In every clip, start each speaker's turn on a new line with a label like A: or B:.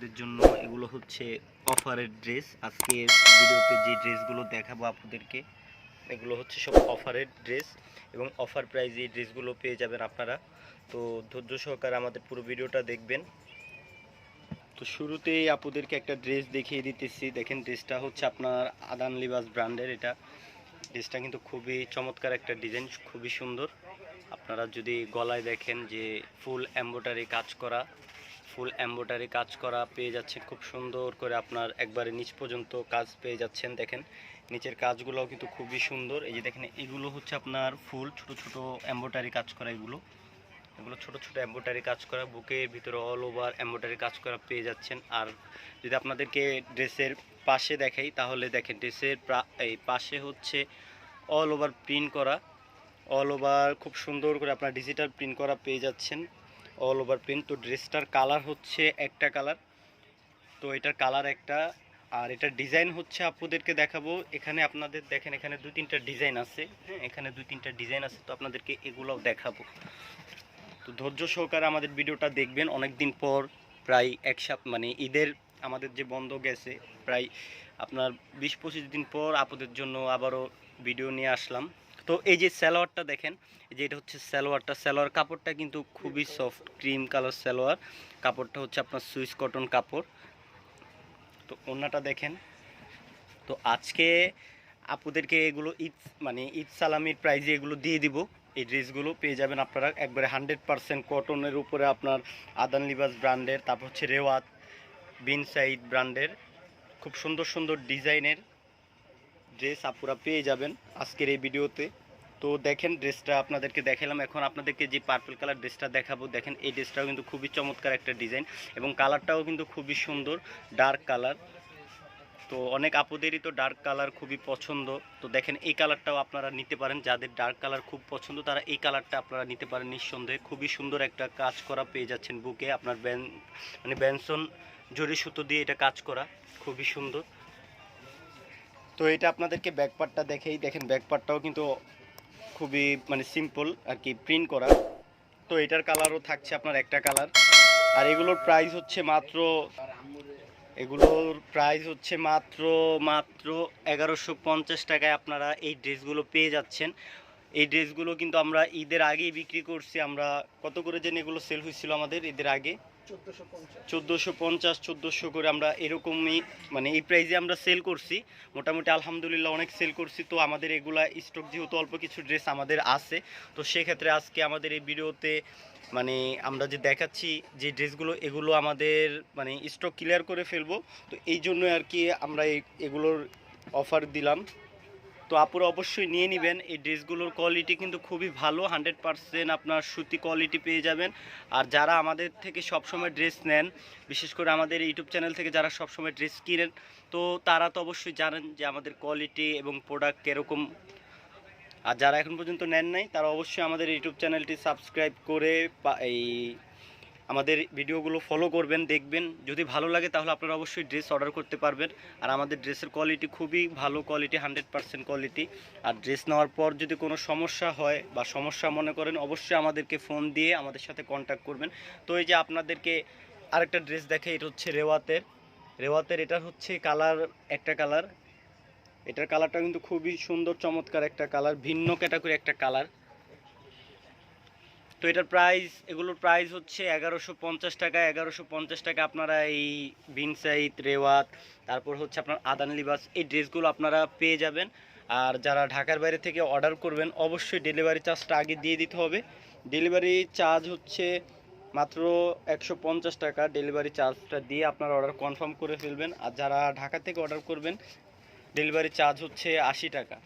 A: আপুদের জন্য এগুলো হচ্ছে অফারের ড্রেস। আজকে ভিডিওতে যে ড্রেসগুলো দেখাবো আপুদেরকে এগুলো হচ্ছে সব অফারের ড্রেস এবং অফার প্রাইজে এই ড্রেসগুলো পেয়ে যাবেন আপনারা। তো ধৈর্য সহকারে আমাদের পুরো ভিডিওটা দেখবেন। তো শুরুতেই আপুদেরকে একটা ড্রেস দেখিয়ে দিতেছি। দেখেন ড্রেসটা হচ্ছে আপনার আদান লিবাস ব্র্যান্ডের। এটা ড্রেসটা কিন্তু খুবই চমৎকার একটা ডিজাইন, খুবই সুন্দর। আপনারা যদি গলায় দেখেন যে ফুল এমব্রয়ডারি কাজ করা পেয়ে যাচ্ছেন খুব সুন্দর করে, আপনার একবারে নিচ পর্যন্ত কাজ পেয়ে যাচ্ছেন। দেখেন নিচের কাজগুলোও কিন্তু খুবই সুন্দর। এই যে দেখেন এগুলো হচ্ছে আপনার ফুল ছোট ছোট এমব্রয়ডারি কাজ করা। এগুলো ছোট ছোট এমব্রয়ডারি কাজ করা, বুকের ভিতরে অল ওভার এমব্রয়ডারি কাজ করা পেয়ে যাচ্ছেন। আর যদি আপনাদেরকে ড্রেসের পাশে দেখাই তাহলে দেখেন ড্রেসের এই পাশে হচ্ছে অল ওভার প্রিন্ট করা, অল ওভার খুব সুন্দর করে আপনার ডিজিটাল প্রিন্ট করা পেয়ে যাচ্ছেন, অল ওভার প্রিন্ট। তো ড্রেসটার কালার হচ্ছে একটা কালার, তো এটার কালার একটা। আর এটার ডিজাইন হচ্ছে আপুদেরকে দেখাবো। এখানে আপনাদের দেখেন এখানে দুই তিনটা ডিজাইন আছে, হ্যাঁ এখানে দুই তিনটা ডিজাইন আছে, তো আপনাদেরকে এগুলোও দেখাবো। তো ধৈর্য সহকারে আমাদের ভিডিওটা দেখবেন। অনেক দিন পর প্রায় এক সপ্তাহ মানে ঈদের আমাদের যে বন্ধ গেছে, প্রায় আপনার 20-25 দিন পর আপুদের জন্য আবারও ভিডিও নিয়ে আসলাম। তো এই যে সালোয়ারটা দেখেন, এই যে এটা হচ্ছে সালোয়ার কাপড়টা কিন্তু খুবই সফট ক্রিম কালার সালোয়ার কাপড়টা হচ্ছে আপনার সুইস কটন কাপড়। তো ওড়নাটা দেখেন। তো আজকে আপুদেরকে এগুলো ঈদ সালামির প্রাইজে এগুলো দিয়ে দিব। এই ড্রেসগুলো পেয়ে যাবেন আপনারা একবারে 100% কটনের উপরে, আপনার আদান লিবাস ব্র্যান্ডের, তারপর হচ্ছে রেওয়াত বিন সাইদ ব্র্যান্ডের খুব সুন্দর সুন্দর ডিজাইনের ড্রেস আপুরা পেয়ে যাবেন আজকের এই ভিডিওতে। তো দেখেন ড্রেসটা আপনাদেরকে দেখালাম, এখন আপনাদেরকে যে পার্পল কালার ড্রেসটা দেখাবো। দেখেন এই ড্রেসটাও কিন্তু খুবই চমৎকার একটা ডিজাইন এবং কালারটাও কিন্তু খুবই সুন্দর, ডার্ক কালার। তো অনেক আপুদেরই তো ডার্ক কালার খুবই পছন্দ। তো দেখেন এই কালারটাও আপনারা নিতে পারেন, যাদের ডার্ক কালার খুব পছন্দ তারা এই কালারটা আপনারা নিতে পারেন নিঃসন্দেহে। খুবই সুন্দর একটা কাজ করা পেয়ে যাচ্ছেন বুকে, আপনার বেনসন জরি সুতো দিয়ে এটা কাজ করা, খুবই সুন্দর। তো এটা আপনাদেরকে ব্যাকপার্টটা দেখেই দেখেন, ব্যাকপার্টটাও কিন্তু খুবই সিম্পল আর কি প্রিন্ট করা। তো এটার কালারও থাকছে আপনার একটা কালার। আর এগুলোর প্রাইস হচ্ছে মাত্র 1150 টাকায় আপনারা এই ড্রেসগুলো পেয়ে যাচ্ছেন। এই ড্রেসগুলো কিন্তু আমরা ঈদের আগেই বিক্রি করছি। আমরা কত করে যেন এগুলো সেল হয়েছিল আমাদের ঈদের আগে 1450 করে আমরা এরকমই এই প্রাইজে আমরা সেল করছি। মোটামুটি আলহামদুলিল্লাহ অনেক সেল করছি। তো আমাদের এগুলা স্টক যেহেতু অল্প কিছু ড্রেস আমাদের আছে, তো সেক্ষেত্রে আজকে আমাদের এই ভিডিওতে আমরা যে দেখাচ্ছি যে ড্রেসগুলো এগুলো আমাদের স্টক ক্লিয়ার করে ফেলবো। তো এই জন্য আর কি আমরা এগুলোর অফার দিলাম। তো আপুরা অবশ্যই নিয়ে নেবেন। এই ড্রেসগুলোর কোয়ালিটি কিন্তু খুবই ভালো, 100% আপনার সুতি কোয়ালিটি পেয়ে যাবেন। আর যারা আমাদের থেকে সবসময় ড্রেস নেন, বিশেষ করে আমাদের ইউটিউব চ্যানেল থেকে যারা সবসময় ড্রেস কিনেন, তো তারা তো অবশ্যই জানেন যে আমাদের কোয়ালিটি এবং প্রোডাক্ট কীরকম। আর যারা এখন পর্যন্ত নেন নাই তারা অবশ্যই আমাদের ইউটিউব চ্যানেলটি সাবস্ক্রাইব করে আমাদের ভিডিওগুলো ফলো করবেন, দেখবেন। যদি ভালো লাগে তাহলে আপনারা অবশ্যই ড্রেস অর্ডার করতে পারবেন। আর আমাদের ড্রেসের কোয়ালিটি খুবই ভালো কোয়ালিটি, 100% কোয়ালিটি। আর ড্রেস নেওয়ার পর যদি কোনো সমস্যা হয় বা সমস্যা মনে করেন, অবশ্যই আমাদেরকে ফোন দিয়ে আমাদের সাথে কন্ট্যাক্ট করবেন। তো এই যে আপনাদেরকে আরেকটা ড্রেস দেখে, এটা হচ্ছে রেওয়াতের এটা হচ্ছে কালার একটা কালার। এটার কালারটা কিন্তু খুবই সুন্দর চমৎকার একটা কালার, ভিন্ন ক্যাটাগরি একটা কালার। তো এগুলোর প্রাইস হচ্ছে 1150 টাকা। 1150 টাকা আপনারা এই বিন সাইদ রেওয়াত, তারপর হচ্ছে আপনার আদান লিবাস এই ড্রেসগুলো আপনারা পেয়ে যাবেন। আর যারা ঢাকার বাইরে থেকে অর্ডার করবেন অবশ্যই ডেলিভারি চার্জটা আগে দিয়ে দিতে হবে। ডেলিভারি চার্জ হচ্ছে মাত্র 150 টাকা। ডেলিভারি চার্জটা দিয়ে আপনারা অর্ডার কনফার্ম করে ফেলবেন। আর যারা ঢাকা থেকে অর্ডার করবেন ডেলিভারি চার্জ হচ্ছে 80 টাকা।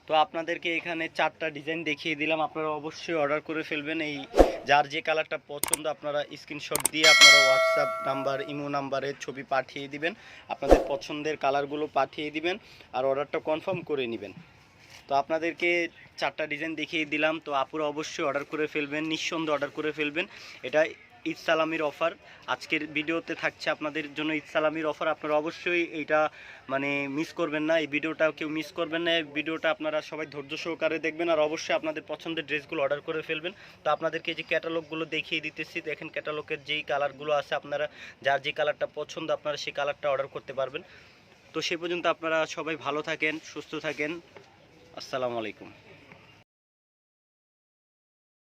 A: তো আপনাদেরকে এখানে 4টা ডিজাইন দেখিয়ে দিলাম, আপনারা অবশ্যই অর্ডার করে ফেলবেন। এই যার যে কালারটা পছন্দ আপনারা স্ক্রিনশট দিয়ে আপনারা হোয়াটসঅ্যাপ নাম্বার ইমো নাম্বারে ছবি পাঠিয়ে দিবেন, আপনাদের পছন্দের কালারগুলো পাঠিয়ে দিবেন আর অর্ডারটা কনফার্ম করে নেবেন। তো আপনাদেরকে 4টা ডিজাইন দেখিয়ে দিলাম। তো আপুরা অবশ্যই অর্ডার করে ফেলবেন, নিঃসন্দেহে অর্ডার করে ফেলবেন। এটা ঈদ সালামির অফার। আজকের ভিডিওতে থাকছে আপনাদের জন্য ঈদ সালামির অফার। আপনারা অবশ্যই এইটা মানে মিস করবেন না, এই ভিডিওটা কেউ মিস করবেন না। এই ভিডিওটা আপনারা সবাই ধৈর্য সহকারে দেখবেন, আর অবশ্যই আপনাদের পছন্দের ড্রেসগুলো অর্ডার করে ফেলবেন। তো আপনাদেরকে যে ক্যাটালগুলো দেখিয়ে দিতেছি, দেখেন ক্যাটালগের যেই কালারগুলো আছে, আপনারা যার যে কালারটা পছন্দ আপনারা সেই কালারটা অর্ডার করতে পারবেন। তো সেই পর্যন্ত আপনারা সবাই ভালো থাকেন, সুস্থ থাকেন। আসসালামু আলাইকুম।